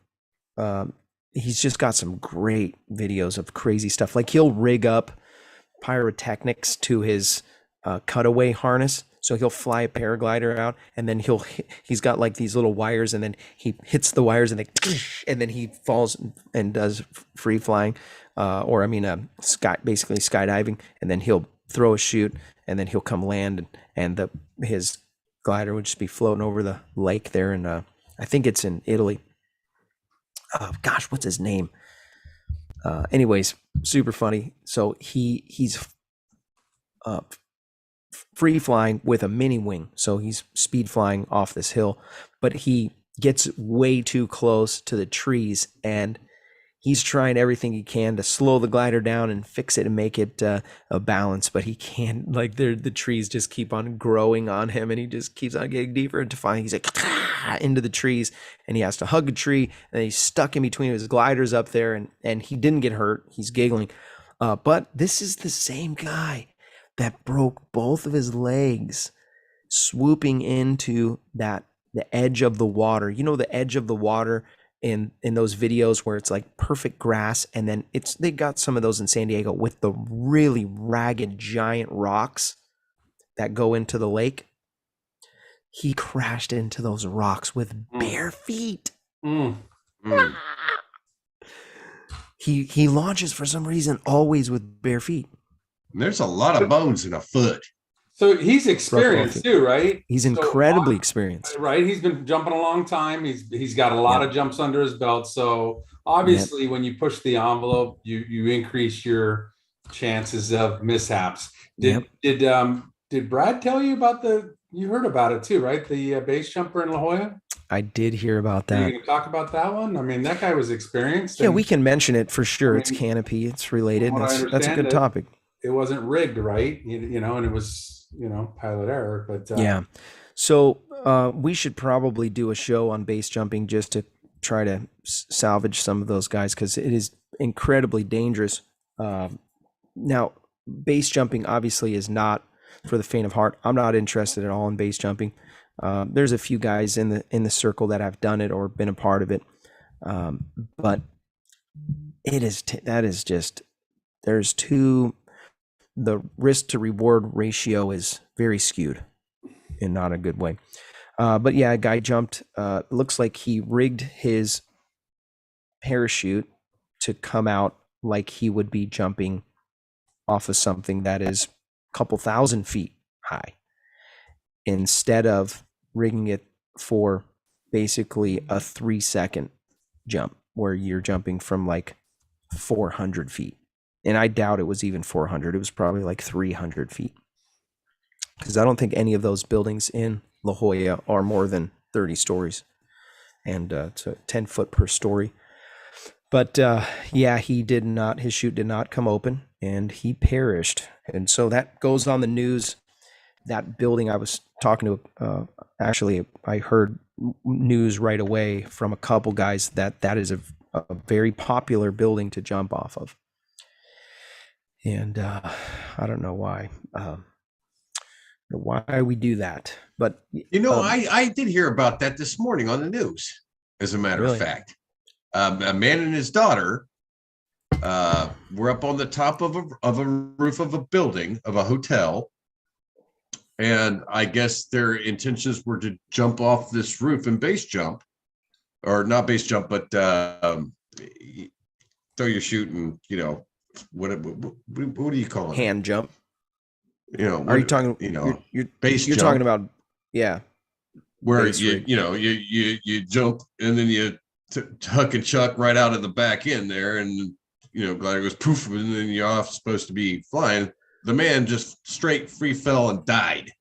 He's just got some great videos of crazy stuff. Like he'll rig up pyrotechnics to his cutaway harness, So he'll fly a paraglider out, and then he's got like these little wires, and then he hits the wires, and and then he falls and does free flying, or I mean, basically skydiving, and then he'll throw a chute, and then he'll come land, and his glider would just be floating over the lake there, and I think it's in Italy. Gosh, what's his name? Anyways, super funny. So he's free flying with a mini wing. So he's speed flying off this hill, but he gets way too close to the trees, and he's trying everything he can to slow the glider down and fix it and make it a balance, but he can't. Like the trees just keep on growing on him, and he just keeps on getting deeper into flying. He's like into the trees, and he has to hug a tree, and he's stuck in between his gliders up there, and he didn't get hurt. He's giggling. But this is the same guy that broke both of his legs swooping into the edge of the water. You know, the edge of the water in those videos where it's like perfect grass, and then they got some of those in San Diego with the really ragged giant rocks that go into the lake. He crashed into those rocks with bare feet. He launches for some reason always with bare feet. There's a lot of bones in a foot. So he's experienced too, right? He's incredibly experienced. Right. He's been jumping a long time. He's got a lot of jumps under his belt. So obviously when you push the envelope, you increase your chances of mishaps. Did Brad tell you about you heard about it too, right? The base jumper in La Jolla? I did hear about that. Are you going to talk about that one? I mean, that guy was experienced. Yeah, we can mention it for sure. It's canopy. It's related. That's a good topic. It wasn't rigged, right? You know, and it was, pilot error, but yeah. So we should probably do a show on base jumping just to try to salvage some of those guys, because it is incredibly dangerous. Now, base jumping obviously is not for the faint of heart. I'm not interested at all in base jumping. There's a few guys in the circle that have done it or been a part of it, but the risk to reward ratio is very skewed in not a good way. But yeah, a guy jumped, looks like he rigged his parachute to come out like he would be jumping off of something that is a couple thousand feet high, instead of rigging it for basically a 3-second jump where you're jumping from like 400 feet. And I doubt it was even 400. It was probably like 300 feet. Because I don't think any of those buildings in La Jolla are more than 30 stories. And it's 10 foot per story. But yeah, his chute did not come open, and he perished. And so that goes on the news. That building I was talking to, actually, I heard news right away from a couple guys that is a very popular building to jump off of. And I don't know why we do that, but I did hear about that this morning on the news. As a matter of fact, a man and his daughter were up on the top of a roof of a building of a hotel, and I guess their intentions were to jump off this roof and base jump, or not base jump, but throw your chute and what do you call it? Hand jump. Are you talking? You're base. You're jump, talking about where you jump and then you huck and chuck right out of the back end there, and glider goes poof, and then you're off, supposed to be flying. The man just straight free fell and died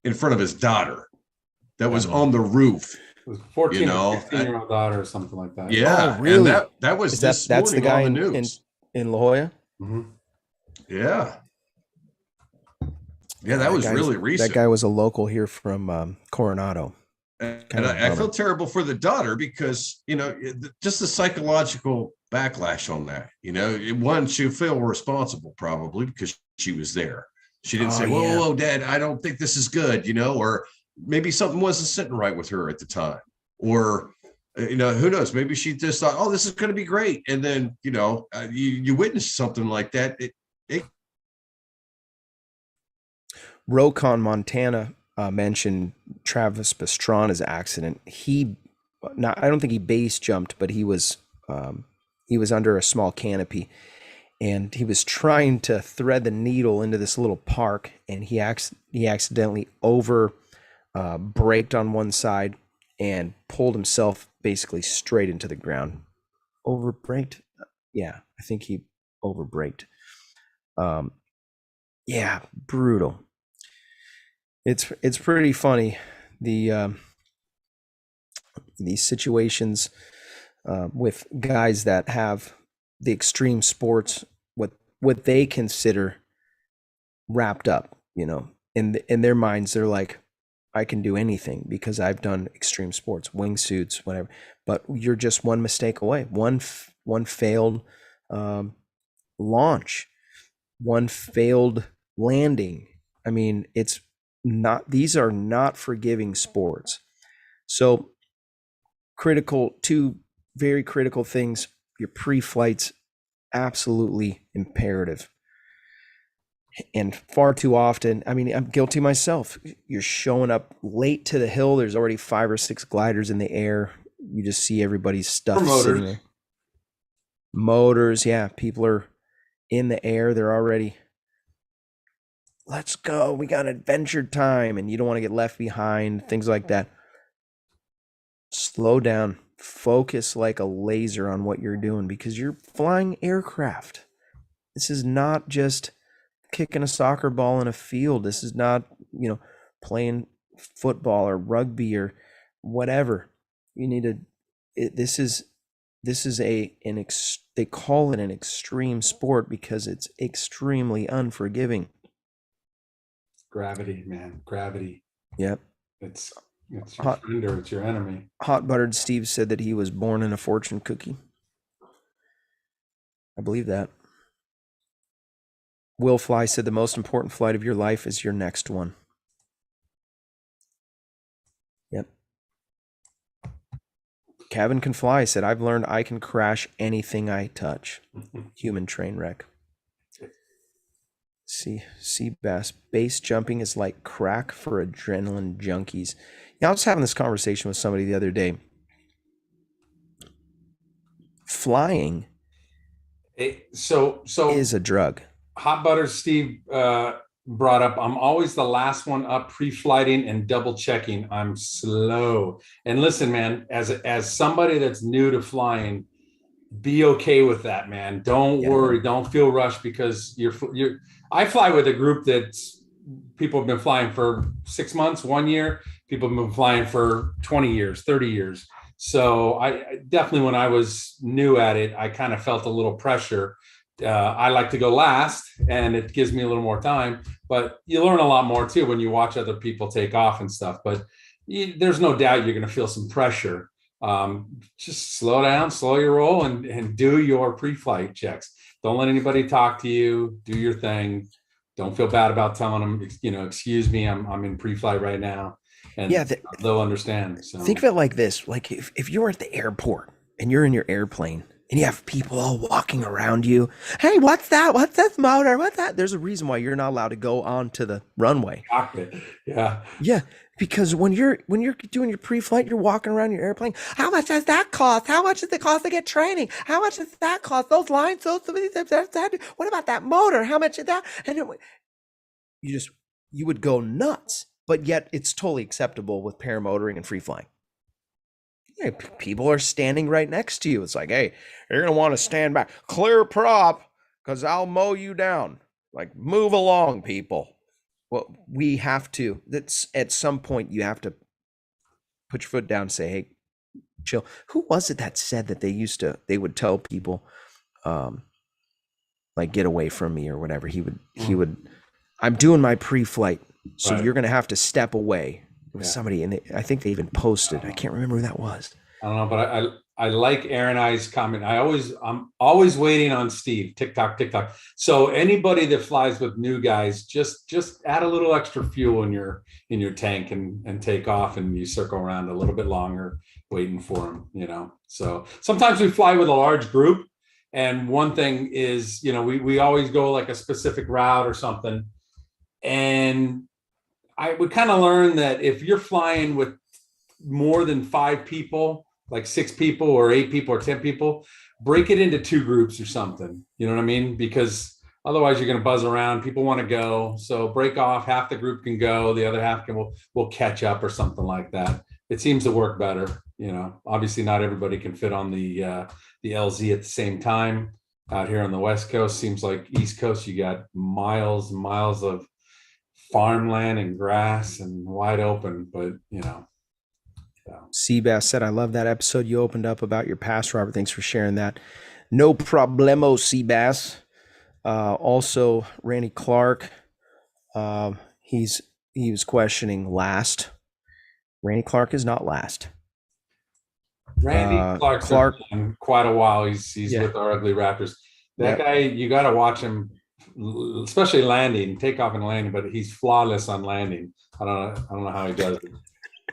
in front of his daughter that was on the roof. It was 14 or 16-year-old daughter or something like that. Yeah, really? And that was that's the guy on the news in La Jolla. Mm-hmm. Yeah, that was really recent. That guy was a local here from Coronado. And I feel terrible for the daughter, because just the psychological backlash on that. One, she'll feel responsible probably because she was there. She didn't say, whoa, Dad, I don't think this is good, or maybe something wasn't sitting right with her at the time, or who knows, maybe she just thought, oh, this is going to be great, and then you witness something like that. Rokon, Montana, mention Travis Pastrana's accident. I don't think he base jumped, but he was under a small canopy, and he was trying to thread the needle into this little park, and he accidentally braked on one side and pulled himself basically straight into the ground. Overbraked? Yeah, I think he overbraked. Yeah, brutal. It's pretty funny, these situations with guys that have the extreme sports, what they consider wrapped up, in their minds. They're like, I can do anything because I've done extreme sports, wingsuits, whatever. But you're just one mistake away, one failed launch, one failed landing. I mean, these are not forgiving sports. So two very critical things: your pre-flight's absolutely imperative. And far too often, I mean, I'm guilty myself. You're showing up late to the hill. There's already 5 or 6 gliders in the air. You just see everybody's stuff sitting there. Motors, yeah. People are in the air. They're already, let's go. We got adventure time. And you don't want to get left behind, things like that. Slow down. Focus like a laser on what you're doing, because you're flying aircraft. This is not just kicking a soccer ball in a field. This is not, playing football or rugby or whatever. You need to. This is they call it an extreme sport because it's extremely unforgiving. Gravity, man, gravity. Yep. It's your friend or it's your enemy. Hot Buttered Steve said that he was born in a fortune cookie. I believe that. Will Fly said the most important flight of your life is your next one. Yep. Kevin Can Fly said, I've learned I can crash anything I touch. Human train wreck. Seabass, base jumping is like crack for adrenaline junkies. Yeah, I was having this conversation with somebody the other day. Flying is a drug. Hot Butter Steve brought up, I'm always the last one up pre-flighting and double checking. I'm slow. And listen, man, as somebody that's new to flying, be okay with that, man. Don't worry. Don't feel rushed, because I fly with a group that people have been flying for 6 months, 1 year. People have been flying for 20 years, 30 years. So I definitely, when I was new at it, I kind of felt a little pressure. I like to go last, and it gives me a little more time, but you learn a lot more too when you watch other people take off and stuff. But there's no doubt you're going to feel some pressure. Just slow down, slow your roll, and do your pre-flight checks. Don't let anybody talk to you. Do your thing. Don't feel bad about telling them, excuse me, I'm in pre-flight right now. And they'll understand. So think of it like this: like if you're at the airport and you're in your airplane and you have people all walking around you, hey, what's that? What's this motor? What's that? There's a reason why you're not allowed to go onto the runway. Cockpit. Yeah. Yeah. Because when you're doing your pre-flight, you're walking around your airplane. How much does that cost? How much does it cost to get training? How much does that cost? Those lines, what about that motor? How much is that? And you would go nuts. But yet it's totally acceptable with paramotoring and free flying. Yeah, people are standing right next to you. It's like, hey, you're going to want to stand back. Clear prop, because I'll mow you down. Like, move along, people. Well, we have to. That's at some point you have to put your foot down and say, hey, chill. Who was it that said that they would tell people, like, get away from me or whatever? He would, I'm doing my pre-flight. So You're going to have to step away. It was somebody, and I think they even posted. I can't remember who that was. I don't know, but I like Aaron I's comment. I'm always waiting on Steve. TikTok. So anybody that flies with new guys, just add a little extra fuel in your tank and take off, and you circle around a little bit longer, waiting for them. So sometimes we fly with a large group, and one thing is, we always go like a specific route or something, and I would kind of learn that if you're flying with more than 5 people, like 6 people or 8 people or 10 people, break it into 2 groups or something. You know what I mean? Because otherwise you're going to buzz around. People want to go. So break off. Half the group can go. The other half will catch up or something like that. It seems to work better. You know, obviously not everybody can fit on the LZ at the same time. Out here on the West Coast, seems like East Coast, you got miles and miles of farmland and grass and wide open, but you know. Seabass said, I love that episode you opened up about your past, Robert. Thanks for sharing that. No problemo, Seabass. Also, Randy Clark, he was questioning last. Randy Clark is not last. Randy Clark quite a while. He's with our Ugly Raptors. That guy, you got to watch him, especially landing, takeoff and landing. But he's flawless on landing. I don't know how he does it.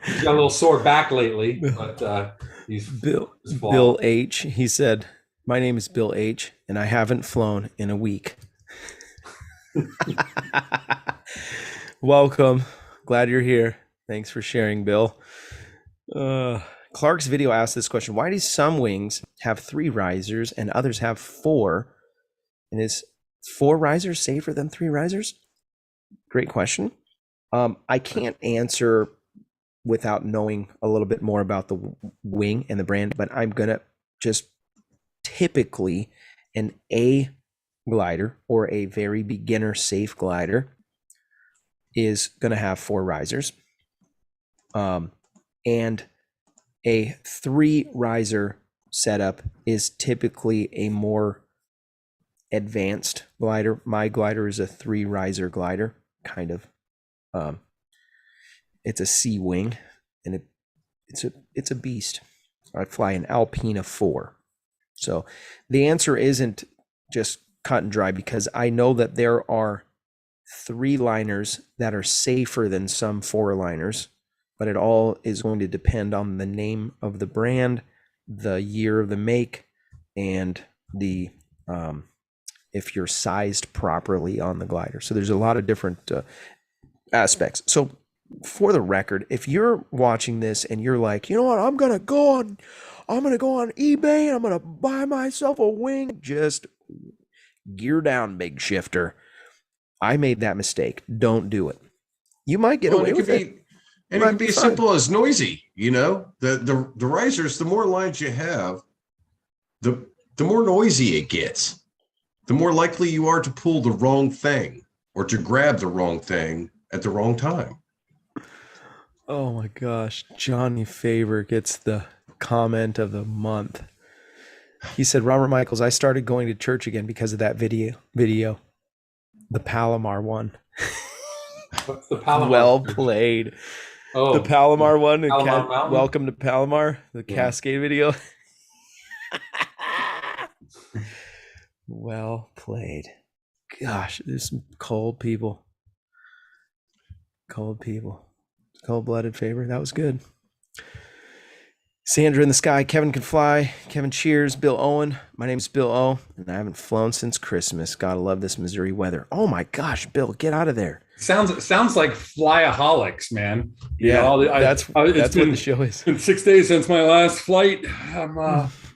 He's got a little sore back lately, but he's Bill H. He said, "My name is Bill H. and I haven't flown in a week." Welcome. Glad you're here. Thanks for sharing, Bill. Clark's video asked this question: why do some wings have 3 risers and others have 4? And is 4 risers safer than 3 risers? Great question. I can't answer without knowing a little bit more about the wing and the brand, but I'm gonna just typically an A glider or a very beginner safe glider is gonna have 4 risers. And a 3 riser setup is typically a more advanced glider. My glider is a 3 riser glider, kind of. It's a C wing, and it's a beast. I fly an Alpina 4. So the answer isn't just cut and dry, because I know that there are 3 liners that are safer than some 4 liners, but it all is going to depend on the name of the brand, the year of the make, and the if you're sized properly on the glider. So there's a lot of different aspects. So for the record, if you're watching this and you're like, you know what, I'm gonna go on eBay and I'm gonna buy myself a wing, just gear down, big shifter. I made that mistake. Don't do it. You might get away with it. And it can be as simple as noisy, you know. The risers, the more lines you have, the more noisy it gets. The more likely you are to pull the wrong thing or to grab the wrong thing at the wrong time. Oh my gosh. Johnny Favor gets the comment of the month. He said, Robert Michaels, I started going to church again because of that video. The Palomar one. What's the Palomar? Well played. Oh, the Palomar one. Welcome to Palomar, the Cascade video. Well played. Gosh, there's some cold people. Cold-blooded Favor. That was good. Sandra in the sky. Kevin can fly. Kevin cheers. Bill Owen. My name's Bill O, and I haven't flown since Christmas. Gotta love this Missouri weather. Oh my gosh, Bill, get out of there. Sounds like flyaholics, man. Yeah, that's what the show is. It's been 6 days since my last flight. I'm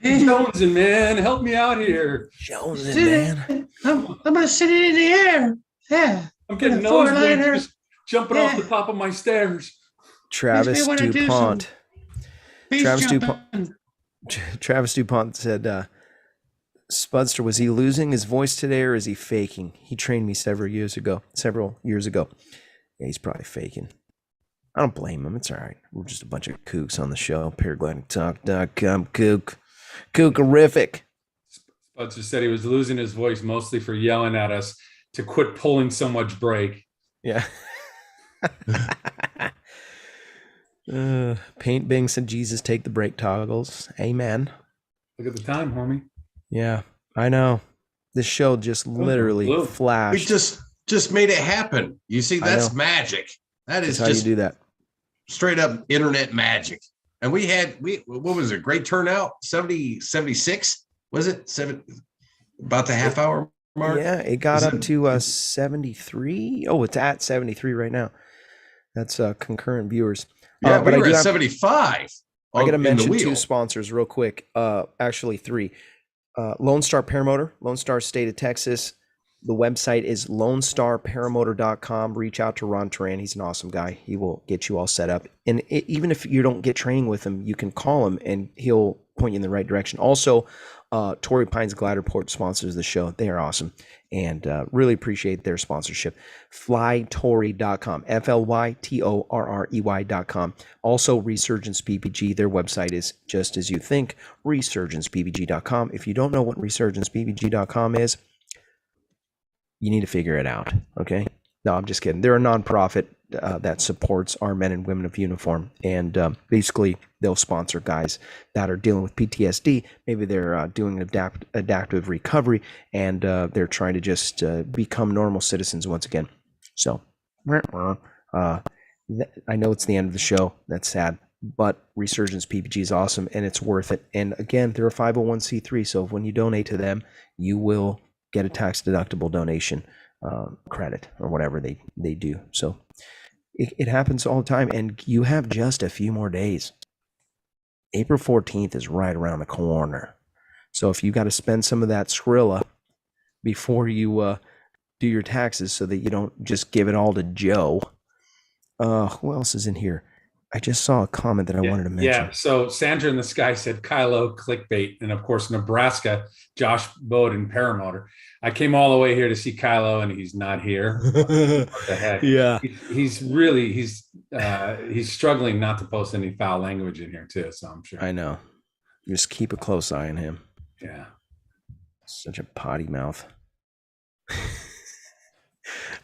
jonesing, man. Help me out here. Jonesing, man. I'm gonna sit it in the air. Yeah. I'm getting nosebleeds just jumping off the top of my stairs. Travis DuPont. Travis DuPont said, Spudster, was he losing his voice today or is he faking? He trained me several years ago. Yeah, he's probably faking. I don't blame him. It's all right. We're just a bunch of kooks on the show. Paraglidingtalk.com. Kookerific. Spudster said he was losing his voice mostly for yelling at us to quit pulling so much brake. Yeah. Paint Bing said, Jesus, take the brake toggles. Amen. Look at the time, homie. Yeah, I know. This show just literally flashed. We just made it happen. You see, that's magic. That's how just you do that. Straight up internet magic. And what was it? Great turnout. 76, was it? About the half hour mark. Yeah, it got up to 73. Oh, it's at 73 right now. That's concurrent viewers. Yeah, But we I were do at have 75 I got to in the mention two wheel. sponsors real quick. Actually three. Lone Star Paramotor, Lone Star State of Texas. The website is lonestarparamotor.com. Reach out to Ron Turan. He's an awesome guy. He will get you all set up. And even if you don't get training with him, you can call him and he'll point you in the right direction. Also, Torrey Pines Gliderport sponsors the show. They are awesome and really appreciate their sponsorship. Flytorrey.com, FLYTORREY.com. Also, Resurgence PPG. Their website is just as you think, resurgencepbg.com. If you don't know what resurgencepbg.com is, you need to figure it out. Okay. No, I'm just kidding. They're a nonprofit that supports our men and women of uniform. And basically, they'll sponsor guys that are dealing with PTSD. Maybe they're doing adaptive recovery and they're trying to just become normal citizens once again. So, I know it's the end of the show. That's sad. But Resurgence PPG is awesome and it's worth it. And again, they're a 501c3. So when you donate to them, you will get a tax deductible donation credit or whatever they do. So it happens all the time. And you have just a few more days. April 14th is right around the corner. So if you got to spend some of that Skrilla before you do your taxes so that you don't just give it all to Joe. Who else is in here? I just saw a comment that I wanted to mention. Yeah. So Sandra in the Sky said Kylo clickbait. And of course, Nebraska, Josh Bowden, Paramotor. I came all the way here to see Kylo and he's not here. What the heck? Yeah. He's struggling not to post any foul language in here too. So I'm sure. I know. Just keep a close eye on him. Yeah. Such a potty mouth.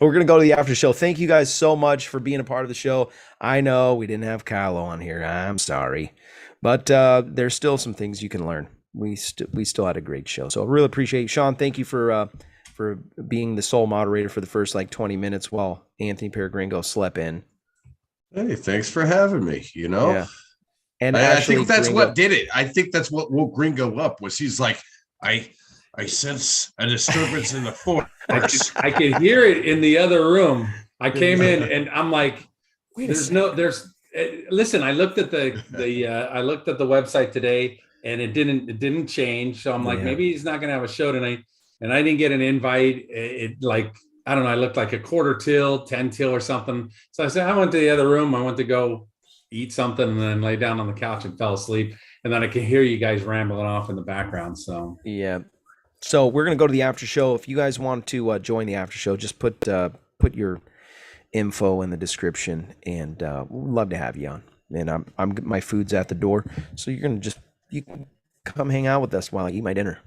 We're going to go to the after show. Thank you guys so much for being a part of the show. I know we didn't have Kylo on here. I'm sorry. But there's still some things you can learn. We still had a great show. So I really appreciate it. Sean, thank you for being the sole moderator for the first 20 minutes while Anthony Peregringo slept in. Hey, thanks for having me. Yeah. And I think that's Gringo, what did it. I think that's what woke Gringo up was he's like, I sense a disturbance in the force. I could hear it in the other room. I came in and I'm like, listen, I looked at the website today and it didn't change. So I'm like, maybe he's not going to have a show tonight. And I didn't get an invite. I don't know. I looked like a quarter till, 10 till or something. So I said, I went to the other room. I went to go eat something and then lay down on the couch and fell asleep. And then I could hear you guys rambling off in the background. So, yeah. So we're going to go to the after show. If you guys want to join the after show, just put your info in the description and we'd love to have you on. And my food's at the door. So you can come hang out with us while I eat my dinner.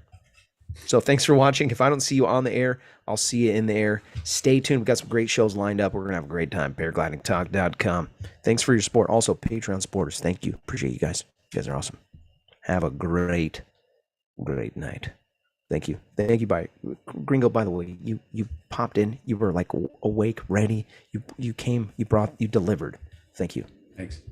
So thanks for watching. If I don't see you on the air, I'll see you in the air. Stay tuned. We've got some great shows lined up. We're going to have a great time. Paraglidingtalk.com. Thanks for your support. Also, Patreon supporters. Thank you. Appreciate you guys. You guys are awesome. Have a great night. Thank you. Thank you. Bye. Gringo, by the way, you popped in. You were awake, ready. You came, you delivered. Thank you. Thanks.